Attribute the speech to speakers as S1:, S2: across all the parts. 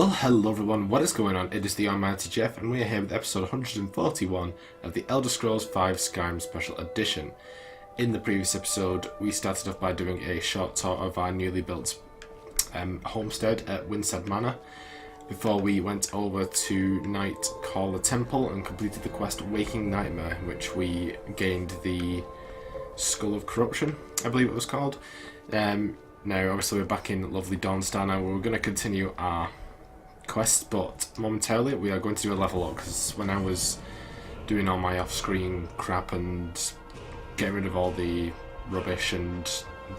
S1: Well, hello everyone, what is going on? It is the Almighty Jeff, and we are here with episode 141 of the Elder Scrolls V Skyrim Special Edition. In the previous episode, we started off by doing a short tour of our newly built homestead at Winstead Manor, before we went over to Night Caller Temple and completed the quest Waking Nightmare, which we gained the Skull of Corruption, I believe it was called. Now, obviously we're back in lovely Dawnstar now. We're going to continue our quest, but momentarily we are going to do a level up, because when I was doing all my off-screen crap and getting rid of all the rubbish and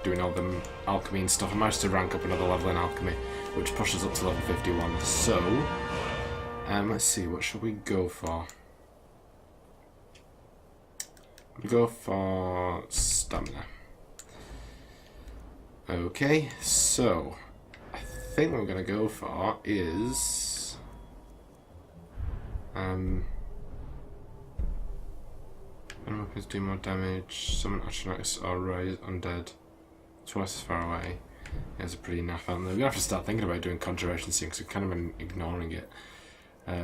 S1: doing all the alchemy and stuff, I managed to rank up another level in alchemy, which pushes up to level 51. So, let's see, what should we go for? We go for stamina. Okay, so I think what we're going to go for is weapons do more damage, summon Atronachs or raise undead twice as far away. It's a pretty naff, aren't they? We're going to have to start thinking about doing conjuration soon, because we've kind of been ignoring it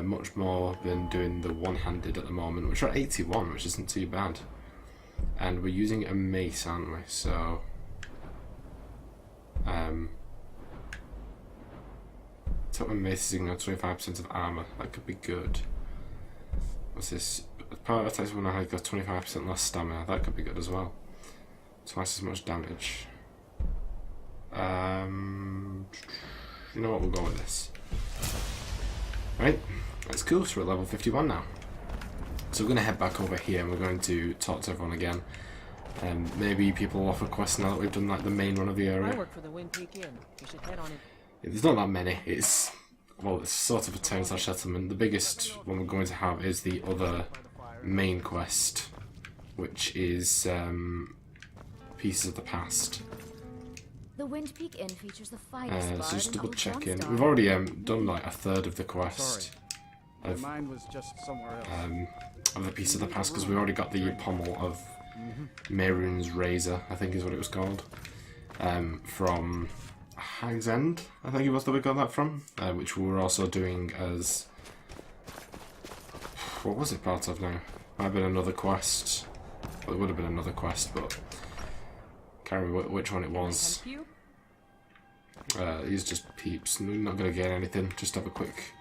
S1: much more than doing the one-handed at the moment, which are at 81, which isn't too bad. And we're using a mace, aren't we? So top of mace is ignore 25% of armor. That could be good. What's this? Power attacks when I got 25% less stamina. That could be good as well. Twice as much damage. You know what? We'll go with this. Right, that's cool. So we're at level 51 now. So we're going to head back over here and we're going to talk to everyone again. Maybe people will offer quests now that we've done like the main run of the area.
S2: I work for the Wind Peak Inn. You should head on it.
S1: There's not that many. It's sort of a town slash settlement. The biggest one we're going to have is the other main quest, which is Pieces of the Past.
S3: The Wind Peak Inn features the
S1: So
S3: finest
S1: just double
S3: bar
S1: check
S3: in
S1: in.
S3: Dawnstar.
S1: We've already done like a third of the quest
S4: My mind was just somewhere else.
S1: of the Piece of the Past, because we already got the pommel of Mehrunes Razor, I think is what it was called, from Hag's End, I think it was that we got that from, which we were also doing as, what was it part of now? Might have been another quest. Well, it would have been another quest, but can't remember which one it was. These just peeps. We're not going to gain anything. Just have a quick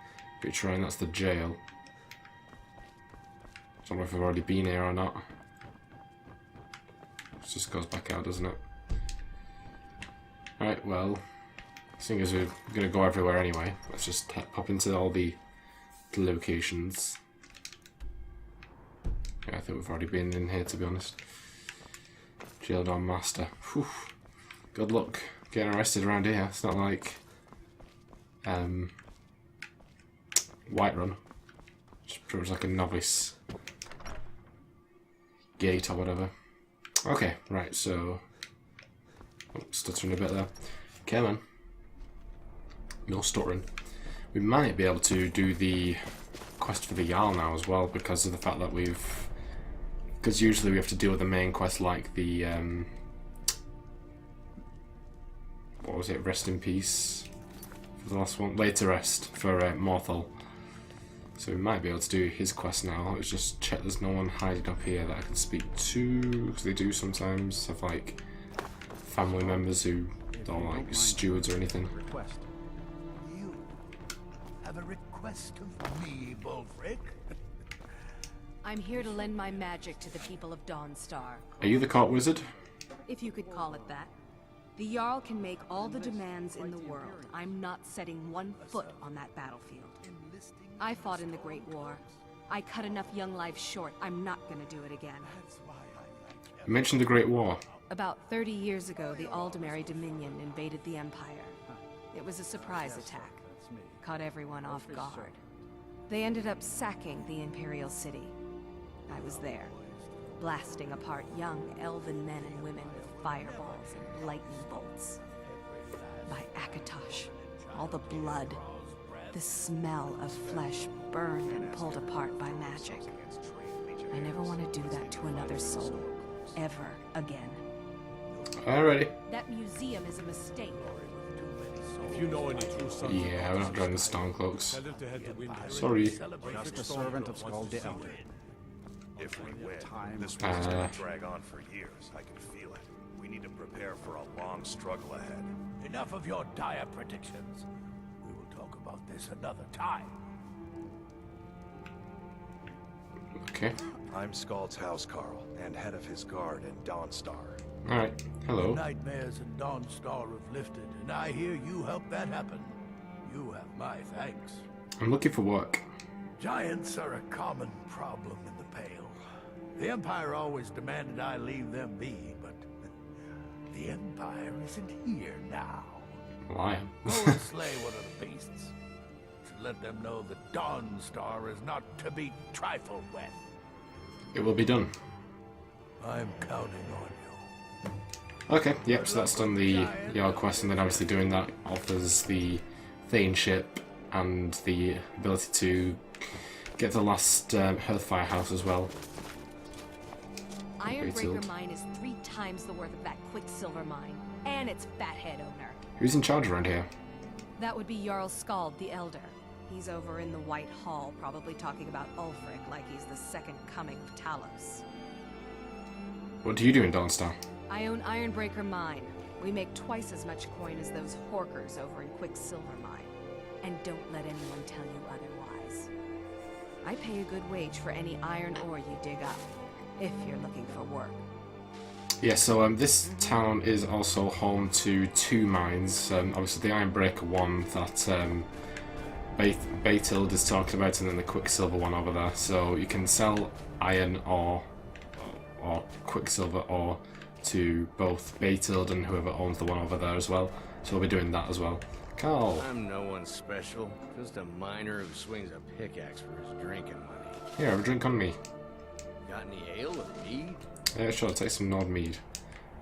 S1: try, and that's the jail. Don't know if I've already been here or not. It just goes back out, doesn't it? Right, well, seeing as we're going to go everywhere anyway, let's just pop into all the locations. Yeah, I think we've already been in here, to be honest. Jaildorn Master. Whew. Good luck getting arrested around here. It's not like Whiterun. Just pretty much like a novice gate or whatever. Okay, right, so stuttering a bit there. Okay, man. No stuttering. We might be able to do the quest for the Jarl now as well, because of the fact that because usually we have to deal with the main quest, like the what was it? Rest in Peace for the last one. Later Rest for Morthal. So we might be able to do his quest now. Let's just check there's no one hiding up here that I can speak to, because they do sometimes have like family members who don't like stewards or anything.
S4: Request.
S5: You have a request of me, Bulfric?
S6: I'm here to lend my magic to the people of Dawnstar,
S1: Are you the court wizard?
S6: if you could call it that. The Jarl can make all the demands in the world. I'm not setting one foot on that battlefield. I fought in the Great War. I cut enough young lives short. I'm not gonna do it again.
S1: You mentioned the Great War.
S6: About 30 years ago, the Aldemary Dominion invaded the Empire. It was a surprise attack. Caught everyone off guard. They ended up sacking the Imperial City. I was there, blasting apart young elven men and women with fireballs and lightning bolts. By Akatosh, all the blood, the smell of flesh burned and pulled apart by magic. I never want to do that to another soul, ever again.
S1: Alrighty.
S6: That museum is a mistake.
S7: If you know any true sons of
S1: Yeah, we're not
S7: Arthur,
S1: driving the Stormcloaks.
S7: tell them to head to Windhelm.
S1: Sorry.
S4: Just a servant of Skull the Elder.
S8: If we win,
S4: Time.
S8: this one's gonna drag on for years. I can feel it. We need to prepare for a long struggle ahead.
S5: Enough of your dire predictions. We will talk about this another time.
S1: Okay.
S8: I'm Skald's housecarl and head of his guard in Dawnstar.
S1: Alright. Hello.
S5: Nightmares and Dawnstar have lifted, and I hear you helped that happen. You have my thanks.
S1: I'm looking for work.
S5: Giants are a common problem in the Pale. The Empire always demanded I leave them be, but the Empire isn't here now.
S1: Lion.
S5: Go and slay one of the beasts. Should let them know that Dawnstar is not to be trifled with.
S1: It will be done.
S5: I'm counting on you.
S1: Okay, yep, so that's done the Yard quest, and then obviously doing that offers the Thane ship and the ability to get the last Hearthfire house as well.
S6: Ironbreaker Mine is 3 times the worth of that Quicksilver Mine, and its fathead owner.
S1: Who's in charge around here?
S6: That would be Jarl Skald the Elder. He's over in the White Hall, probably talking about Ulfric like he's the second coming of Talos.
S1: What do you do in Dawnstar?
S6: I own Ironbreaker Mine. We make twice as much coin as those Horkers over in Quicksilver Mine. And don't let anyone tell you otherwise. I pay a good wage for any iron ore you dig up, if you're looking for work.
S1: Yeah, so this town is also home to 2 mines. Obviously the Ironbreaker one that Batild is talking about, and then the Quicksilver one over there. So you can sell iron ore or Quicksilver ore to both Batild and whoever owns the one over there as well. So we'll be doing that as well. Carl.
S9: I'm no one special, just a miner who swings a pickaxe for his drinking money.
S1: Here, have a drink on me.
S9: Got any ale or mead?
S1: Yeah, sure, take some Nord mead.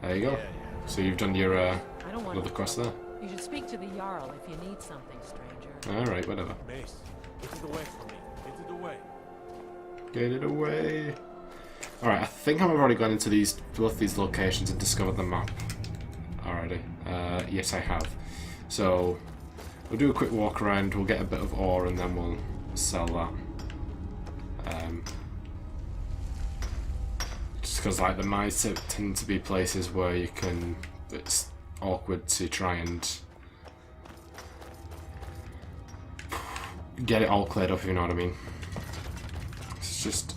S1: There you go.
S9: Yeah.
S1: So you've done your
S2: I don't want
S1: another quest there.
S2: You should speak to the Jarl if you need something, stranger.
S1: Alright, whatever.
S7: Mace, get it away from me. Get it away.
S1: Get it away. Alright, I think I've already gone into both these locations and discovered the map already. Yes, I have. So we'll do a quick walk around, we'll get a bit of ore, and then we'll sell that. Just because like the mines tend to be places where you can, it's awkward to try and get it all cleared up, if you know what I mean. Let's just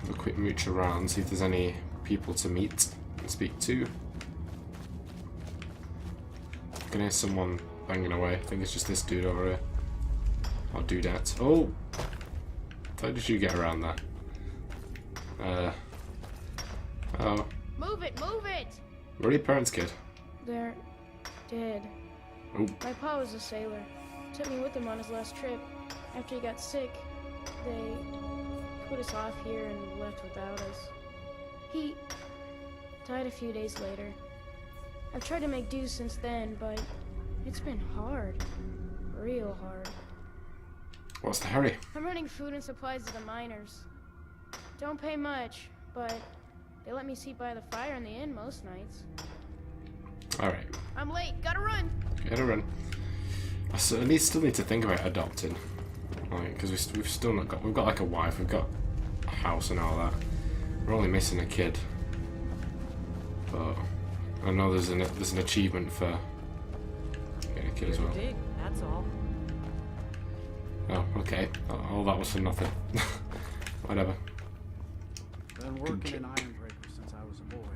S1: have a quick mooch around, see if there's any people to meet and speak to. I can hear someone banging away. I think it's just this dude over here. Or dudette. Oh! How did you get around there? Oh.
S10: Move it, move it!
S1: Where are your parents, kid?
S10: They're dead.
S1: Oh.
S10: My pa was a sailor. Took me with him on his last trip. After he got sick, they put us off here and left without us. He died a few days later. I've tried to make do since then, but it's been hard. Real hard.
S1: What's the hurry?
S10: I'm running food and supplies to the miners. Don't pay much, but they let me sit by the fire in the inn most nights.
S1: Alright.
S10: I'm late. Gotta run.
S1: Get a run. I still need to think about adopting. Like, because we've still not got... We've got like a wife, we've got a house and all that. We're only missing a kid. But I know there's an achievement for getting a kid as well.
S2: Dig, that's all.
S1: Oh, okay. All that was for nothing. Whatever.
S4: Been working in Ironbreaker since I was a boy.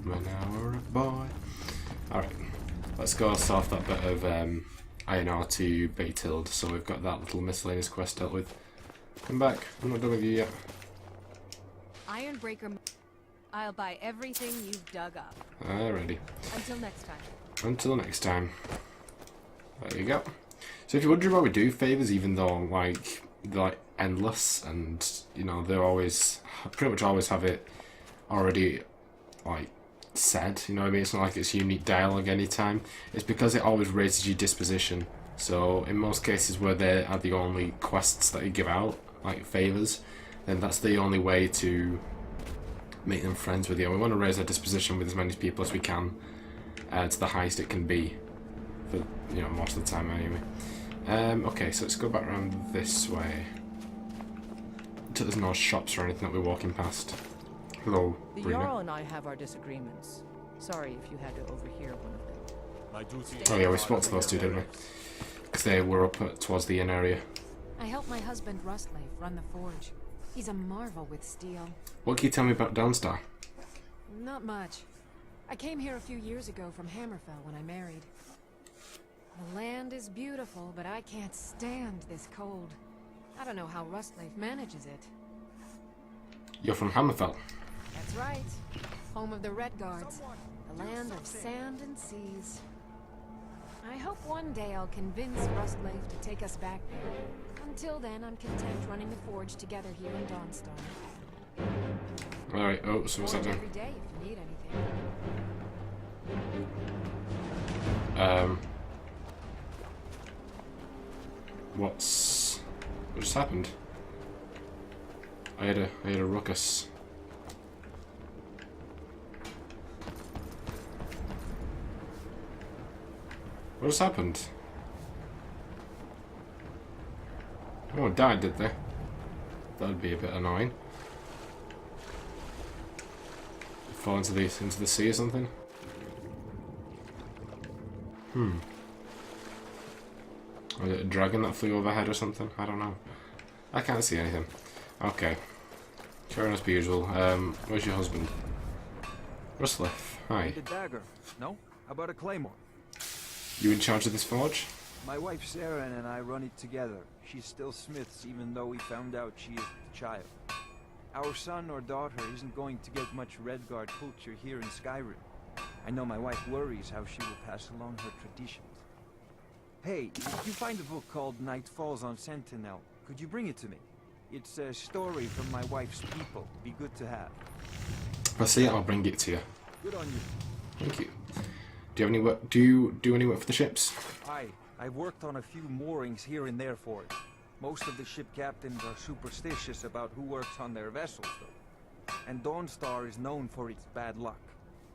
S1: When I were a boy. Alright. Let's go solve that bit of iron ore to Batild. So we've got that little miscellaneous quest dealt with. Come back. I'm not done with you yet.
S6: Ironbreaker. I'll buy everything you've dug up.
S1: Alrighty.
S6: Until next time.
S1: Until next time. There you go. So if you're wondering why we do favors, even though like they're like endless, and you know they pretty much always have it already like said. You know what I mean? It's not like it's unique dialogue anytime. It's because it always raises your disposition. So in most cases where they are the only quests that you give out, like favors, then that's the only way to make them friends with you. And we want to raise our disposition with as many people as we can to the highest it can be For, you know, most of the time anyway. Okay, so let's go back around this way. Until there's no shops or anything that we're walking past. Hello,
S2: The
S1: Brina.
S2: Jarl and I have our disagreements. Sorry if you had to overhear one of them.
S7: My duty.
S1: Oh yeah, we spoke to those two, didn't we? Because they were up towards the inn area.
S6: I help my husband Rustleif run the forge. He's a marvel with steel.
S1: What can you tell me about Dawnstar?
S6: Not much. I came here a few years ago from Hammerfell when I married. The land is beautiful, but I can't stand this cold. I don't know how Rustleif manages it.
S1: You're from Hammerfell.
S6: That's right. Home of the Redguards. The land of sand and seas. I hope one day I'll convince Rustleif to take us back there. Until then, I'm content running the forge together here in Dawnstar.
S1: Alright, oh, so what's that
S6: Forge
S1: then?
S6: every day if you need anything.
S1: What just happened? I had a ruckus. What just happened? No one died, did they? That'd be a bit annoying. Fall into the sea or something? Was it a dragon that flew overhead or something? I don't know. I can't see anything. Okay. Carrying as per usual. Where's your husband? Rustleif. Hi.
S11: Need a dagger? No? How about a claymore?
S1: You in charge of this forge?
S11: My wife Sarah and I run it together. She's still Smith's even though we found out she is the child. Our son or daughter isn't going to get much Redguard culture here in Skyrim. I know my wife worries how she will pass along her traditions. Hey, if you find a book called Night Falls on Sentinel, could you bring it to me? It's a story from my wife's people. Be good to have.
S1: If I see it, I'll bring it to you.
S11: Good on you.
S1: Thank you. Do you have any work? Do you do any work for the ships?
S11: I've worked on a few moorings here and there for it. Most of the ship captains are superstitious about who works on their vessels, though. And Dawnstar is known for its bad luck.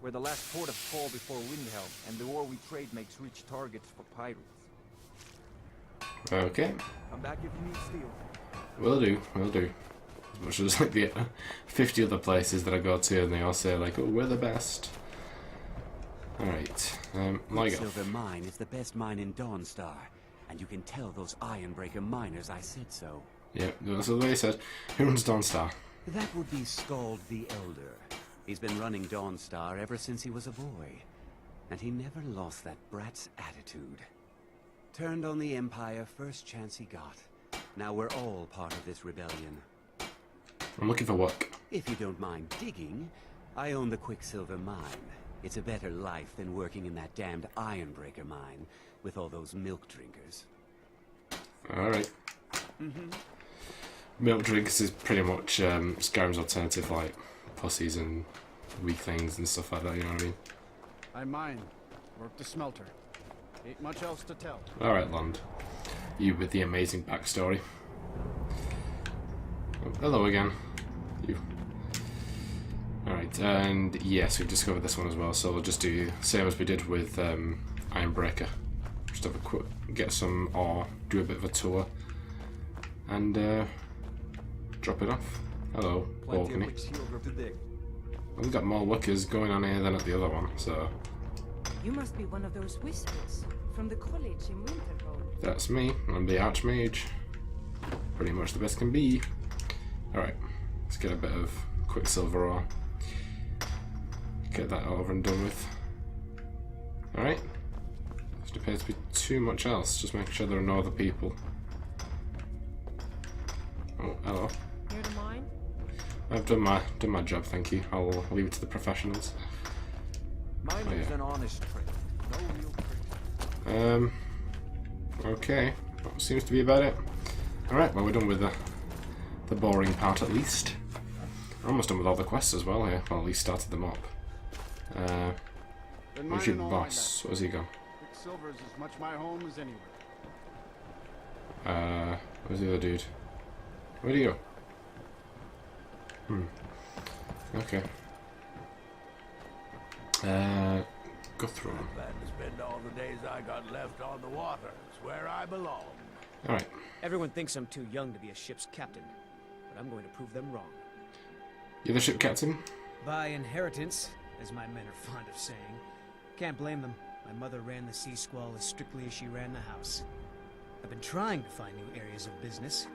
S11: We're the last port of call before Windhelm, and the ore we trade makes rich targets for pirates.
S1: Okay.
S11: Come back if you need steel.
S1: Will do, will do. As much as like the 50 other places that I go to and they all say like, oh, we're the best. Alright, Ligo.
S12: Silver Mine is the best mine in Dawnstar, and you can tell those Ironbreaker miners I said so.
S1: Yeah, that's what they said. Who runs Dawnstar?
S12: That would be Scald the Elder. He's been running Dawnstar ever since he was a boy, and he never lost that brat's attitude. Turned on the Empire first chance he got. Now we're all part of this rebellion.
S1: I'm looking for work.
S12: If you don't mind digging, I own the Quicksilver Mine. It's a better life than working in that damned Ironbreaker mine with all those milk drinkers.
S1: Alright. Milk drinkers is pretty much Skyrim's alternative, like pussies and weaklings and stuff like that, you know what I mean?
S4: I mine. Work the smelter. Ain't much else to tell.
S1: Alright, Lond. You with the amazing backstory. Oh, hello again. You. Alright, and yes, we've discovered this one as well, so we'll just do same as we did with Ironbreaker. Just have a quick, get some ore, do a bit of a tour, and drop it off. Hello, balcony. We've got more workers going on here than at the other one, so...
S2: You must be one of those wizards from the college in Winterhold.
S1: That's me, I'm the Archmage. Pretty much the best can be. Alright, let's get a bit of Quicksilver ore. Get that over and done with. Alright. Doesn't appear to be too much else, just making sure there are no other people. Oh, hello.
S2: Near the mine?
S1: I've done my job, thank you. I'll leave it to the professionals.
S11: Mining is an honest trade. No real tricks.
S1: Okay. That seems to be about it. Alright, well we're done with the boring part at least. We're almost done with all the quests as well here. Well, at least started them up. Where's your boss? Where's he gone?
S4: Quicksilver's as much my home as anywhere.
S1: Where's the other dude? Where'd he go? Okay. Guthrum.
S5: I plan to spend all the days I got left on the water. It's where I belong.
S1: Alright.
S13: Everyone thinks I'm too young to be a ship's captain, but I'm going to prove them wrong.
S1: You're the ship captain?
S13: By inheritance, as my men are fond of saying. Can't blame them. My mother ran the Sea Squall as strictly as she ran the house. I've been trying to find new areas of business,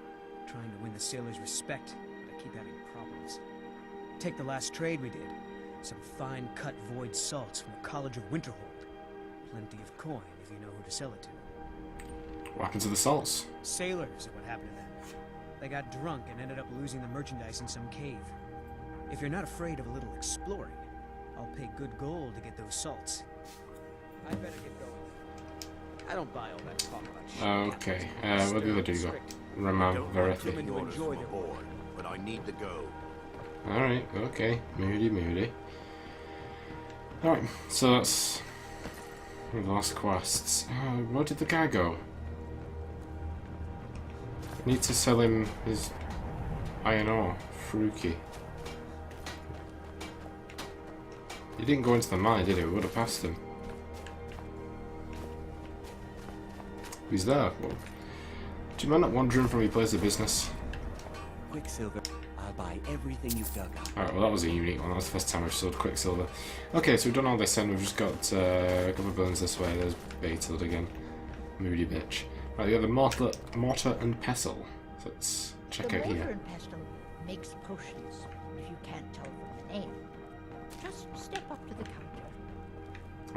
S13: trying to win the sailors' respect, but I keep having problems. Take the last trade we did. Some fine-cut void salts from the College of Winterhold. Plenty of coin if you know who to sell it to.
S1: What happened to the salts?
S13: Sailors are what happened to them. They got drunk and ended up losing the merchandise in some cave. If you're not afraid of a little exploring, I'll pay good gold to get those salts. I better get going. I don't buy all that talk about shit.
S1: Okay, what do the other two got? Raman Verethi.
S8: But I need to go.
S1: Alright, okay. Moody. Alright, so that's the last quests. Where did the guy go? I need to sell him his iron ore, Fruki. He didn't go into the mine, did he? We would have passed him. He's there. Well, do you mind not wandering from your place of business?
S12: Quicksilver, I'll buy everything you've dug up.
S1: Alright, well that was a unique one. That was the first time I've sold Quicksilver. Okay, so we've done all this and we've just got a couple of buildings this way. There's Beethoven again. Moody bitch. Right, we got the mortar and pestle. So let's check out
S14: The mortar
S1: here.
S14: and pestle makes potions, if you can't tell from the name. Just step up to the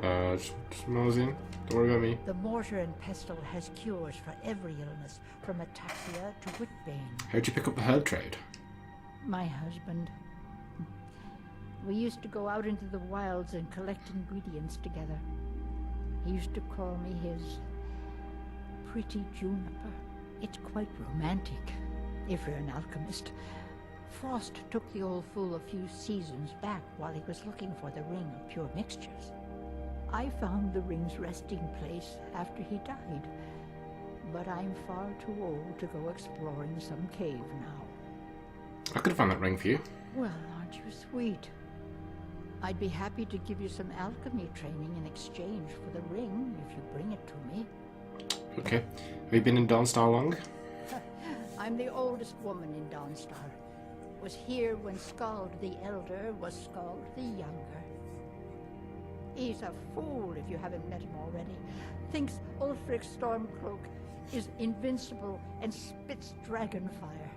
S14: counter.
S1: Just mosey in. Don't worry about me.
S14: The mortar and pestle has cures for every illness, from ataxia to whitbane.
S1: How'd you pick up the herb trade?
S14: My husband. We used to go out into the wilds and collect ingredients together. He used to call me his pretty juniper. It's quite romantic, if you're an alchemist. Frost took the old fool a few seasons back while he was looking for the ring of pure mixtures. I found the ring's resting place after he died, but I'm far too old to go exploring some cave now.
S1: I could have found that ring for you.
S14: Well, aren't you sweet? I'd be happy to give you some alchemy training in exchange for the ring if you bring it to me.
S1: Okay. Have you been in Dawnstar long?
S14: I'm the oldest woman in Dawnstar. Was here when Skald the Elder was Skald the Younger. He's a fool if you haven't met him already. Thinks Ulfric Stormcloak is invincible and spits dragon fire.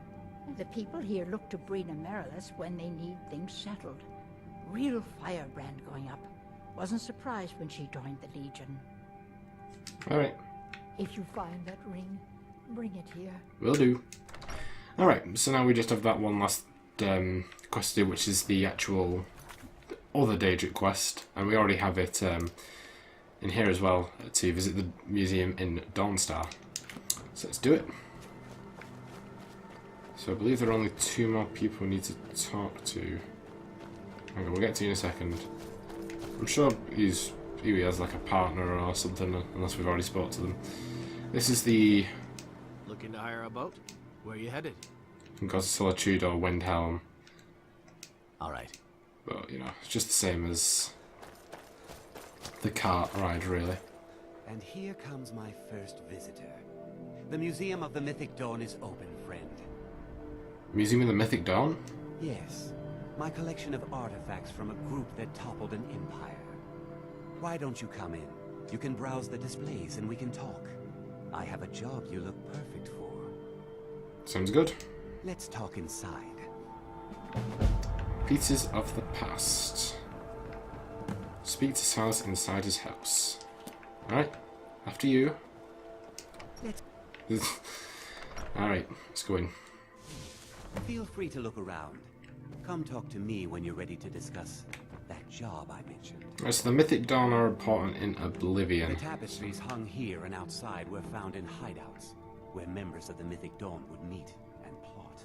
S14: The people here look to Brina Marilis when they need things settled. Real firebrand going up. Wasn't surprised when she joined the Legion.
S1: Alright.
S14: If you find that ring, bring it here.
S1: Will do. Alright, so now we just have that one last quest to do, which is the actual other Daedric quest. And we already have it in here as well, to visit the museum in Dawnstar. So let's do it. So I believe there are only 2 more people we need to talk to. Hang on, we'll get to you in a second. I'm sure he has like a partner or something, unless we've already spoke to them. This is the...
S9: Looking to hire a boat? Where are you headed?
S1: Gods of Solitude or Windhelm.
S9: Alright.
S1: But, you know, it's just the same as the cart ride, really.
S12: And here comes my first visitor. The Museum of the Mythic Dawn is open, friend.
S1: Museum of the Mythic Dawn?
S12: Yes. My collection of artifacts from a group that toppled an empire. Why don't you come in? You can browse the displays and we can talk. I have a job you look perfect for.
S1: Sounds good.
S12: Let's talk inside.
S1: Pieces of the past. Speak to Silas inside his house. Alright, after you. Alright, let's go in.
S12: Feel free to look around. Come talk to me when you're ready to discuss that job I mentioned.
S1: Right, so the Mythic Dawn are important in Oblivion.
S12: The tapestries hung here and outside were found in hideouts, where members of the Mythic Dawn would meet and plot.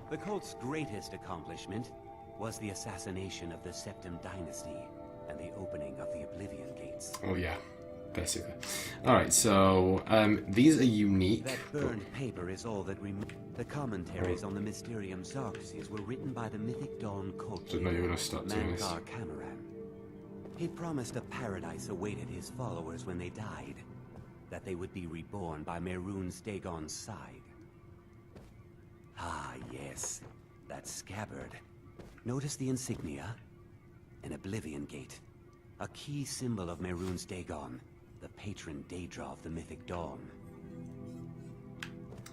S12: The cult's greatest accomplishment was the assassination of the Septim Dynasty and the opening of the Oblivion Gates.
S1: Oh yeah, basically. Alright, so these are unique.
S12: That burned paper is all that remains. The commentaries on the Mysterium Xarxes were written by the Mythic Dawn cult
S1: Didn't know you were going to start doing this.
S12: Mangar Cameron. He promised a paradise awaited his followers when they died. That they would be reborn by Mehrunes Dagon's side. Ah, yes. That scabbard. Notice the insignia? An Oblivion Gate. A key symbol of Mehrunes Dagon, the patron Daedra of the Mythic Dawn.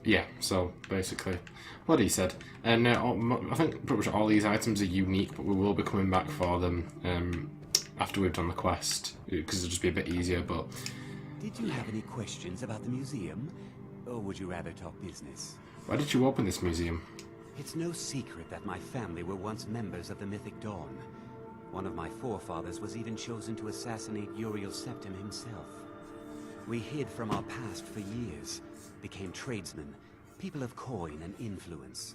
S1: Yeah, so basically what he said. And I think pretty much all these items are unique, but we will be coming back for them after we've done the quest, because it'll just be a bit easier. But
S12: did you have any questions about the museum? Or would you rather talk business?
S1: Why did you open this museum?
S12: It's no secret that my family were once members of the Mythic Dawn. One of my forefathers was even chosen to assassinate Uriel Septim himself. We hid from our past for years, became tradesmen, people of coin and influence.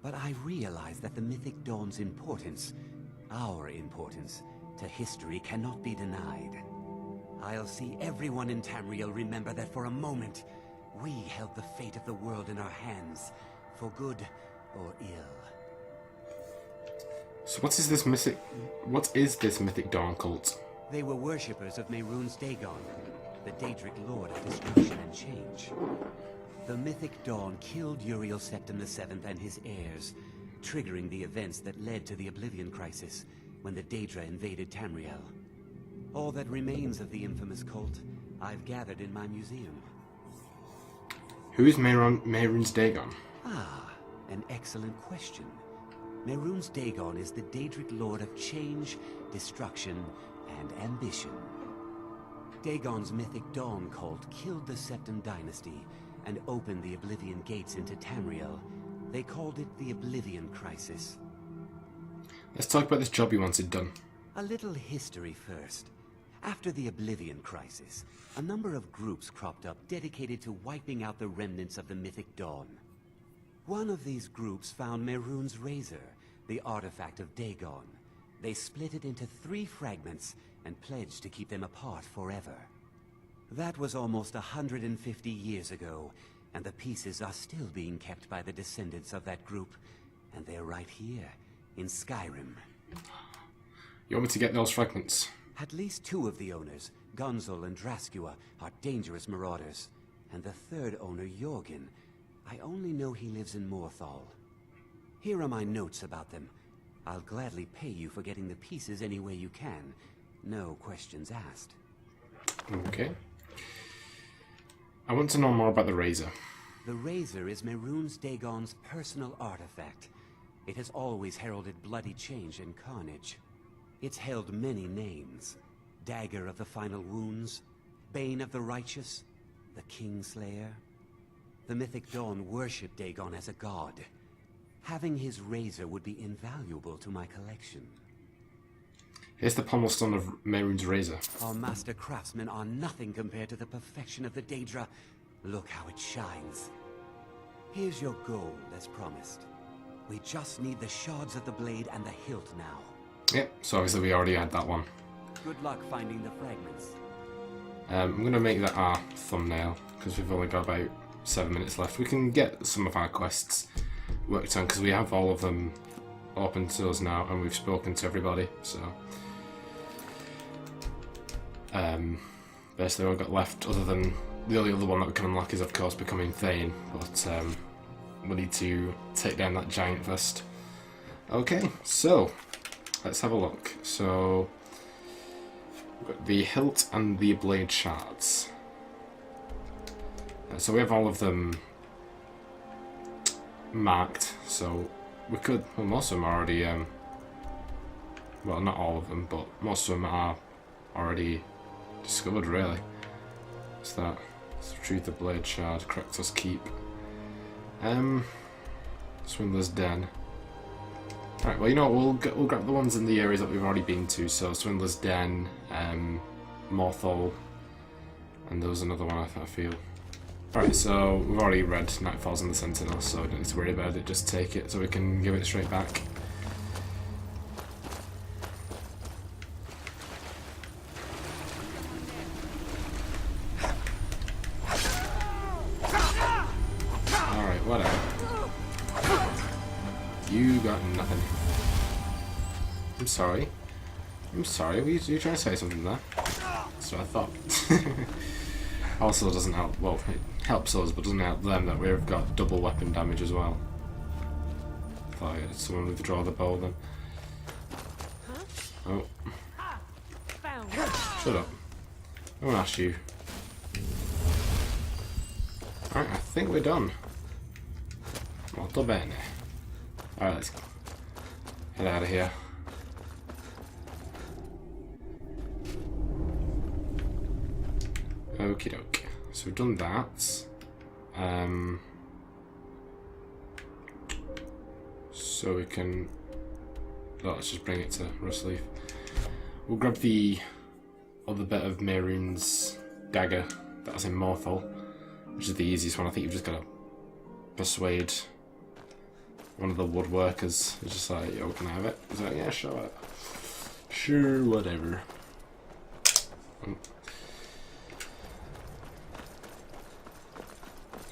S12: But I realized that the Mythic Dawn's importance, our importance, to history cannot be denied. I'll see everyone in Tamriel remember that for a moment, we held the fate of the world in our hands, for good or ill.
S1: So what is this Mythic Dawn cult?
S12: They were worshippers of Mehrunes Dagon, the Daedric Lord of Destruction and Change. The Mythic Dawn killed Uriel Septim VII and his heirs, triggering the events that led to the Oblivion Crisis, when the Daedra invaded Tamriel. All that remains of the infamous cult, I've gathered in my museum.
S1: Who is Mehrunes Dagon?
S12: Ah, an excellent question. Mehrunes Dagon is the Daedric Lord of Change, Destruction, and Ambition. Dagon's Mythic Dawn cult killed the Septim dynasty and opened the Oblivion Gates into Tamriel. They called it the Oblivion Crisis.
S1: Let's talk about this job you wanted done.
S12: A little history first. After the Oblivion Crisis, a number of groups cropped up dedicated to wiping out the remnants of the Mythic Dawn. One of these groups found Mehrunes' Razor, the artifact of Dagon. They split it into 3 fragments and pledged to keep them apart forever. That was almost 150 years ago, and the pieces are still being kept by the descendants of that group, and they're right here, in Skyrim.
S1: You want me to get those fragments?
S12: At least 2 of the owners, Gunzel and Draskua, are dangerous marauders, and the 3rd owner, Jorgen, I only know he lives in Morthal. Here are my notes about them. I'll gladly pay you for getting the pieces any way you can. No questions asked.
S1: Okay. I want to know more about the Razor.
S12: The Razor is Mehrunes Dagon's personal artifact. It has always heralded bloody change and carnage. It's held many names. Dagger of the Final Wounds, Bane of the Righteous, the Kingslayer. The Mythic Dawn worshipped Dagon as a god. Having his razor would be invaluable to my collection.
S1: Here's the pommel stone of Mehrunes' Razor.
S12: Our master craftsmen are nothing compared to the perfection of the Daedra. Look how it shines. Here's your gold, as promised. We just need the shards of the blade and the hilt now.
S1: Yep, so obviously we already had that one.
S12: Good luck finding the fragments.
S1: I'm going to make that our thumbnail, because we've only got about 7 minutes left. We can get some of our quests worked on, because we have all of them open to us now, and we've spoken to everybody, so... basically all we've got left, other than the only other one that we can unlock is of course becoming Thane, but we need to take down that giant first. Okay, so let's have a look. So we've got the hilt and the blade shards. So we have all of them marked, so we could, well, most of them are already, well, not all of them, but most of them are already discovered, really. What's that? Retrieve the blade shard, Krektos Keep. Swindler's Den. Alright, well, you know what, we'll grab the ones in the areas that we've already been to, so Swindler's Den, Morthal, and there was another one I feel. Alright, so we've already read Nightfalls and the Sentinel, so we don't need to worry about it, just take it so we can give it straight back. Alright, whatever. You got nothing. I'm sorry. I'm sorry, were you trying to say something there? That's what I thought. Also doesn't help, well, it helps us, but doesn't help them that we've got double weapon damage as well. I thought I had someone withdraw the bow then. Oh. Shut up. I won't ask you. Alright, I think we're done. Molto bene. Alright, let's get out of here. Okie doke. So we've done that. So we can... Oh, let's just bring it to Rustleaf. We'll grab the other bit of Mehrunes' dagger that's in Morthal, which is the easiest one. I think you've just got to persuade one of the woodworkers. It's just like, yo, can I have it? He's like, yeah, sure. Sure, whatever. Oh.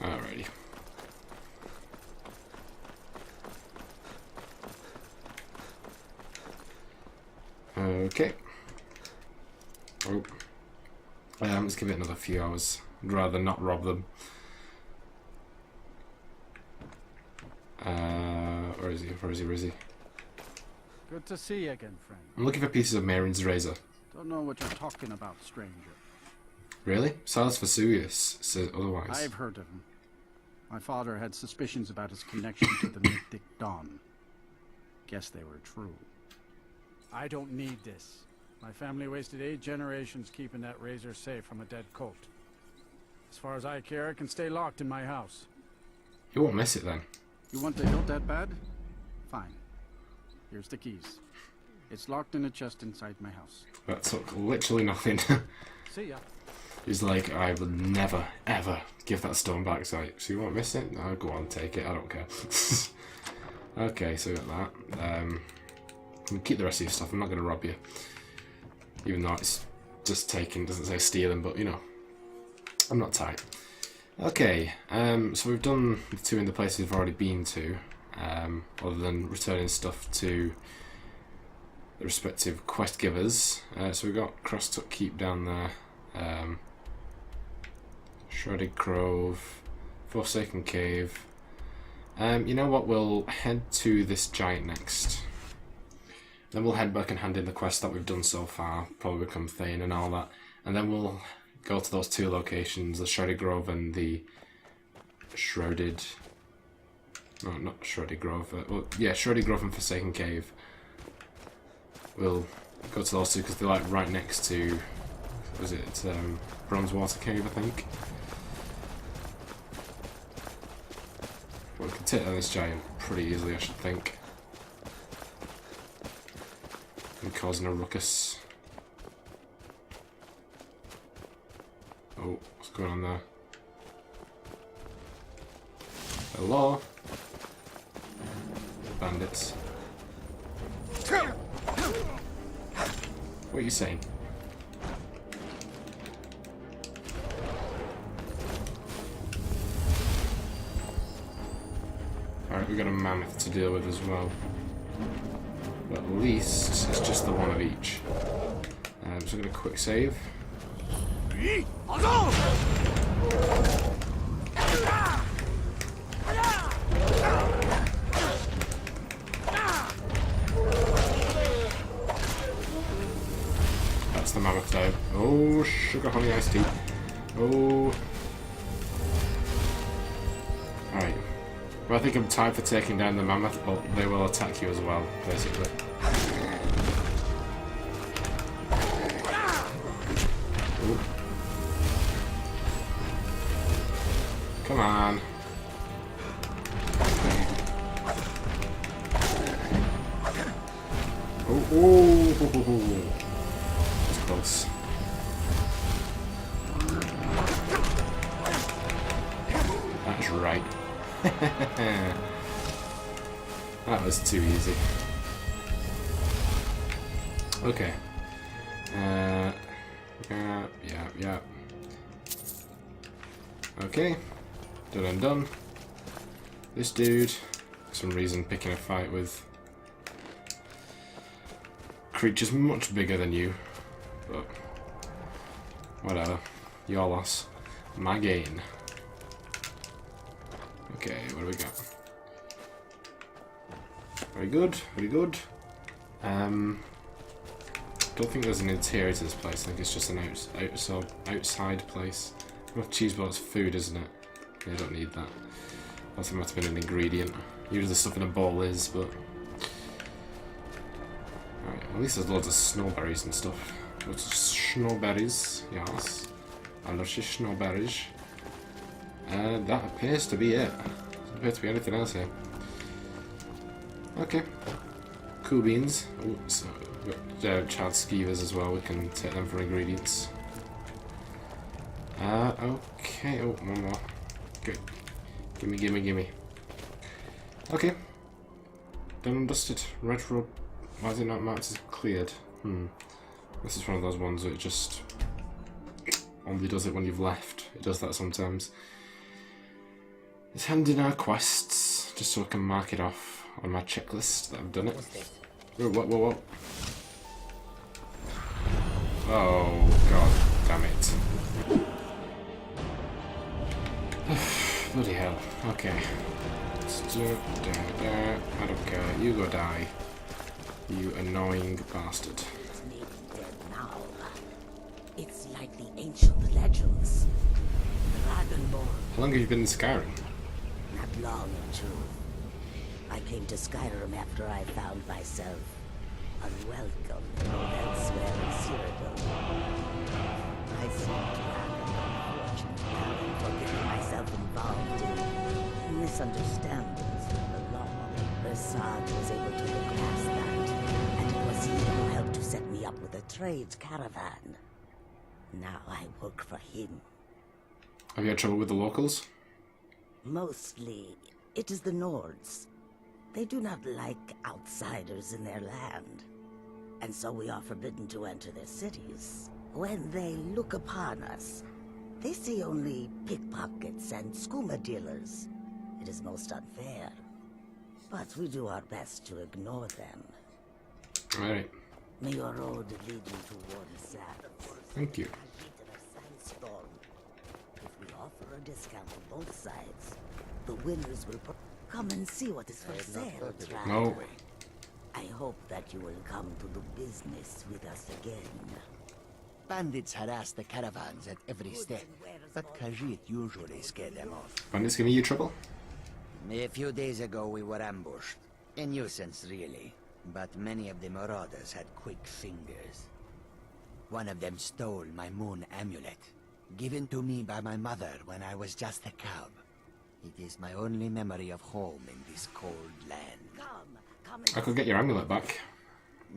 S1: Alrighty. Okay. Oh. Let's give it another few hours. I'd rather not rob them. Where is he? Where is he? Where is he?
S4: Good to see you again, friend.
S1: I'm looking for pieces of Mehrunes' razor.
S4: Don't know what you're talking about, stranger.
S1: Really? Silas Vesuvius says otherwise.
S4: I've heard of him. My father had suspicions about his connection to the Mythic Dawn. Guess they were true. I don't need this. My family wasted 8 generations keeping that razor safe from a dead cult. As far as I care, it can stay locked in my house.
S1: You won't miss it then.
S4: You want the hilt that bad? Fine. Here's the keys. It's locked in a chest inside my house.
S1: That took literally nothing.
S4: See ya.
S1: He's like, I would never, ever give that stone back. So you won't miss it? No, go on, take it. I don't care. Okay, so we got that. We'll keep the rest of your stuff. I'm not going to rob you. Even though it's just taken, doesn't say stealing, but you know. I'm not tight. Okay, so we've done the 2 in the places we've already been to. Other than returning stuff to the respective quest givers. So we've got Crosstuck Keep down there. Shrouded Grove, Forsaken Cave. You know what, we'll head to this giant next. Then we'll head back and hand in the quest that we've done so far, probably become Thane and all that. And then we'll go to those 2 locations, the Shrouded Grove and the Shrouded... No, not Shrouded Grove. Well, yeah, Shrouded Grove and Forsaken Cave. We'll go to those 2 because they're like right next to... Was it Bronzewater Cave, I think? Well, we can take down this giant pretty easily, I should think. And causing a ruckus. Oh, what's going on there? Hello? Bandits. What are you saying? Alright, we've got a mammoth to deal with as well. But at least it's just the one of each. So I'm going to quick save. That's the mammoth though. Oh, sugar honey iced tea. Oh. Alright. Well, I think I'm tired for taking down the mammoth, but they will attack you as well, basically. Ooh. Come on. Oh, that's close. That's right. That was too easy. Okay. Yeah. Okay. Done and done. This dude, for some reason, picking a fight with creature's much bigger than you, but whatever. Your loss. My gain. Okay, what do we got? Very good, very good. Don't think there's an interior to this place. I think it's just an outside place. Well, cheese ball's food, isn't it? Yeah, I don't need that. I think it must have been an ingredient. Usually the stuff in a bowl is, but... Alright, at least there's loads of snowberries and stuff. Lots of snowberries, yes. I love snowberries. That appears to be it. Doesn't appear to be anything else here. Okay. Cool beans. Ooh, so we've got charred skeevers as well. We can take them for ingredients. Okay. Oh, one more. Good. Gimme, gimme, gimme. Okay. Done and dusted. Red Road. Why is it not marked as cleared? This is one of those ones that it just only does it when you've left. It does that sometimes. Let's hand in our quests, just so I can mark it off on my checklist that I've done it. Whoa, whoa, whoa, whoa. Oh, god damn it. Bloody hell. Okay. I don't care. You go die. You annoying bastard.
S15: It's like the ancient legends. Dragonborn.
S1: How long have you been in Skyrim?
S15: Not long, too. I came to Skyrim after I found myself unwelcome elsewhere in Cyrodiil. I seem to have an unfortunate talent for getting myself involved in misunderstandings with the law. Rasaad was able to look past that, and it was he who helped to set me up with a trade caravan. Now I work for him.
S1: Have you had trouble with the locals?
S15: Mostly, it is the Nords. They do not like outsiders in their land, and so we are forbidden to enter their cities. When they look upon us, they see only pickpockets and skooma dealers. It is most unfair, but we do our best to ignore them.
S1: Alright.
S15: May your road lead you to warm sands.
S1: Thank you.
S15: Sandstorm. If we offer a discount to both sides, the winners will come and see what is for sale.
S1: No.
S15: I hope that you will come to do business with us again.
S16: Bandits harass the caravans at every step, but Khajiit usually scare them off.
S1: Bandits giving you trouble?
S16: A few days ago we were ambushed. A nuisance, really. But many of the marauders had quick fingers. One of them stole my moon amulet, given to me by my mother when I was just a cub. It is my only memory of home in this cold land.
S1: I could get your amulet back.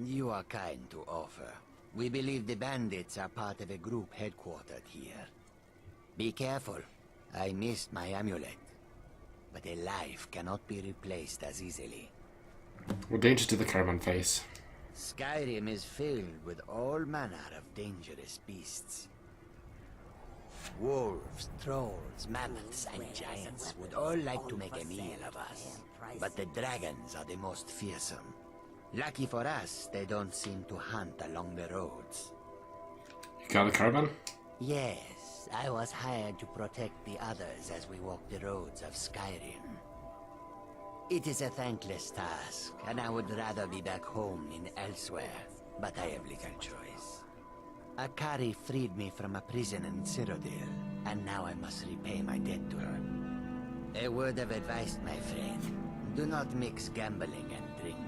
S16: You are kind to offer. We believe the bandits are part of a group headquartered here. Be careful. I missed my amulet. But a life cannot be replaced as easily.
S1: What danger did the caravan face?
S16: Skyrim is filled with all manner of dangerous beasts. Wolves, trolls, mammoths, and giants would all like to make a meal of us. But the dragons are the most fearsome. Lucky for us, they don't seem to hunt along the roads.
S1: You got the caravan?
S16: Yes, I was hired to protect the others as we walk the roads of Skyrim. It is a thankless task, and I would rather be back home in elsewhere, but I have little choice. Akari freed me from a prison in Cyrodiil, and now I must repay my debt to her. A word of advice, my friend. Do not mix gambling and drink.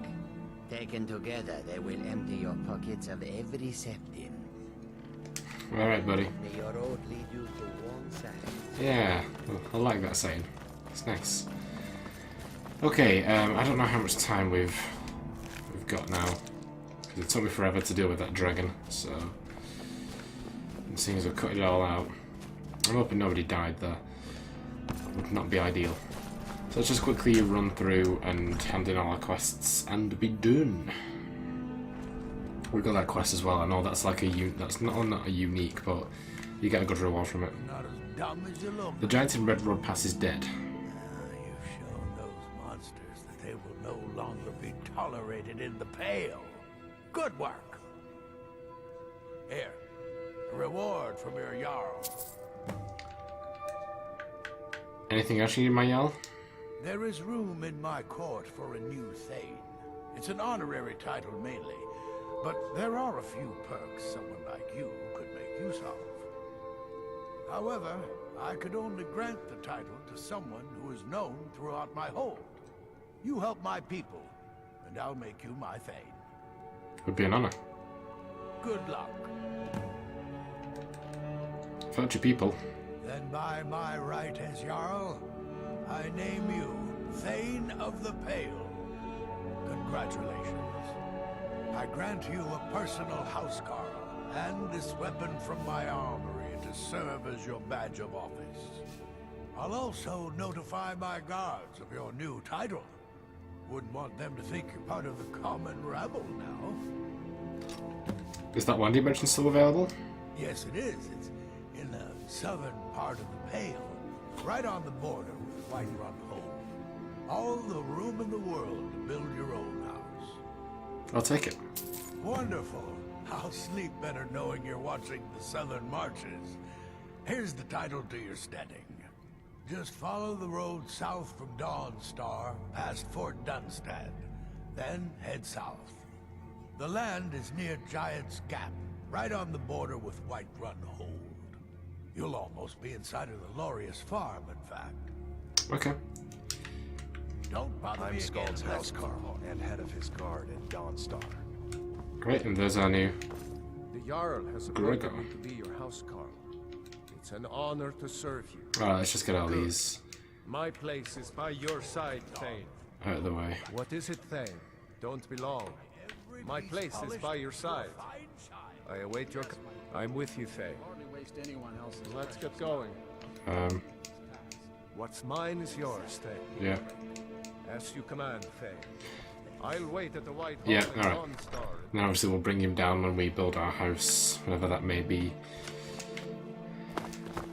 S16: Taken together, they will empty your pockets of every septim.
S1: Alright, buddy.
S16: May your road lead you to warm sands.
S1: Yeah, I like that saying. It's nice. Okay, I don't know how much time we've got now. Because it took me forever to deal with that dragon, so... And seeing as we've cut it all out, I'm hoping nobody died there. Would not be ideal. So let's just quickly run through and hand in all our quests and be done. We got that quest as well. I know that's like that's not a unique, but you get a good reward from it.
S5: Not as dumb as you look.
S1: The giant in Red Road Pass is dead.
S5: You've shown those monsters that they will no longer be tolerated in the Pale. Good work. Here, a reward from your Jarl.
S1: Anything else you need, my Jarl?
S5: There is room in my court for a new Thane. It's an honorary title mainly, but there are a few perks someone like you could make use of. However, I could only grant the title to someone who is known throughout my hold. You help my people, and I'll make you my Thane.
S1: Would be an honor.
S5: Good luck.
S1: Vote your people.
S5: Then by my right as Jarl, I name you Thane of the Pale. Congratulations. I grant you a personal housecarl and this weapon from my armory to serve as your badge of office. I'll also notify my guards of your new title. Wouldn't want them to think you're part of the common rabble now.
S1: Is that one dimension still available?
S5: Yes, it is. It's in the southern part of the Pale, right on the border with Whiterun Hold. All the room in the world to build your own house.
S1: I'll take it.
S5: Wonderful. I'll sleep better knowing you're watching the Southern Marches. Here's the title to your steading. Just follow the road south from Dawnstar, past Fort Dunstad. Then head south. The land is near Giant's Gap, right on the border with Whiterun Hold. You'll almost be inside of the Lorius farm, in fact.
S1: Okay.
S5: Don't bother me
S8: I'm
S5: again
S8: Skald's
S5: unless-
S8: housecarl and head of his guard in Dawnstar.
S1: Great, and there's our new
S7: The Jarl has
S1: Gregor.
S7: appointed me to be your housecarl. It's an honor to serve you.
S1: Alright, let's just get all these
S7: My place is by your side, Thane.
S1: out of the way.
S7: What is it, Thane? Don't be long. My place is by your side. I await your... I'm with you, Thane. Let's get going. What's mine is yours, Thane.
S1: Yeah.
S7: As you command, Thane. I'll wait at the White Hall
S1: Yeah,
S7: in
S1: alright.
S7: Dawnstar.
S1: Now obviously we'll bring him down when we build our house, whatever that may be.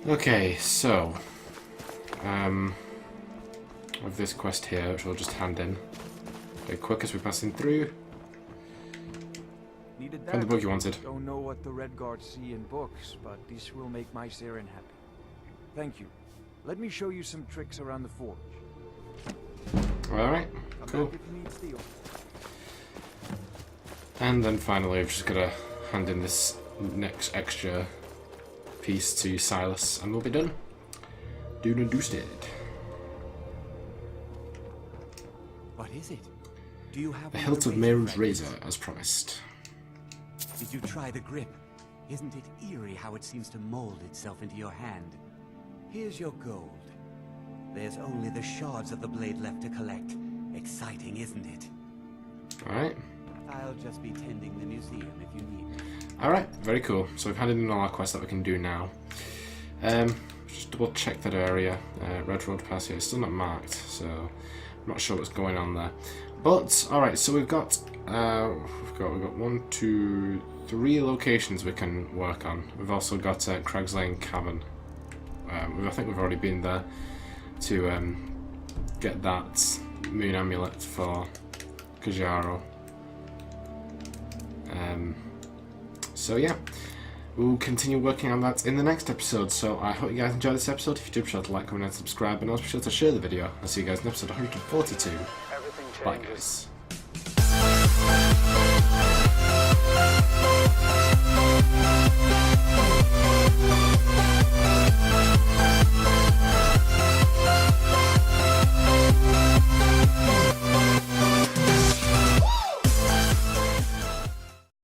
S1: Okay, so with this quest here, which we'll just hand in very quick as we're passing through.
S11: Needed
S1: Find the
S11: that.
S1: book you wanted.
S11: Don't know what the Redguard see in books, but this will make my Saren happy. Thank you. Let me show you some tricks around the forge.
S1: Alright,
S11: Come
S1: cool.
S11: back if you need steel.
S1: And then finally I've just got to hand in this next extra piece to Silas and we'll be done. Dune and Doosted.
S12: What is it? Do you have
S1: The
S12: one
S1: hilt of
S12: razor
S1: Mehru's
S12: fragments?
S1: razor, as promised.
S12: Did you try the grip? Isn't it eerie how it seems to mold itself into your hand? Here's your gold. There's only the shards of the blade left to collect. Exciting, isn't it?
S1: Alright.
S12: I'll just be tending the museum if you need me.
S1: Alright, very cool. So we've handed in all our quests that we can do now. Just double check that area. Red Road Pass here, it's still not marked, so I'm not sure what's going on there. But alright, so we've got 1, 2, 3 locations we can work on. We've also got Craig's Lane Cavern. I think we've already been there to get that moon amulet for Kajaro. So yeah, we'll continue working on that in the next episode. So I hope you guys enjoyed this episode. If you do, be sure to like, comment, and subscribe, and also be sure to share the video. I'll see you guys in episode 142. Bye guys.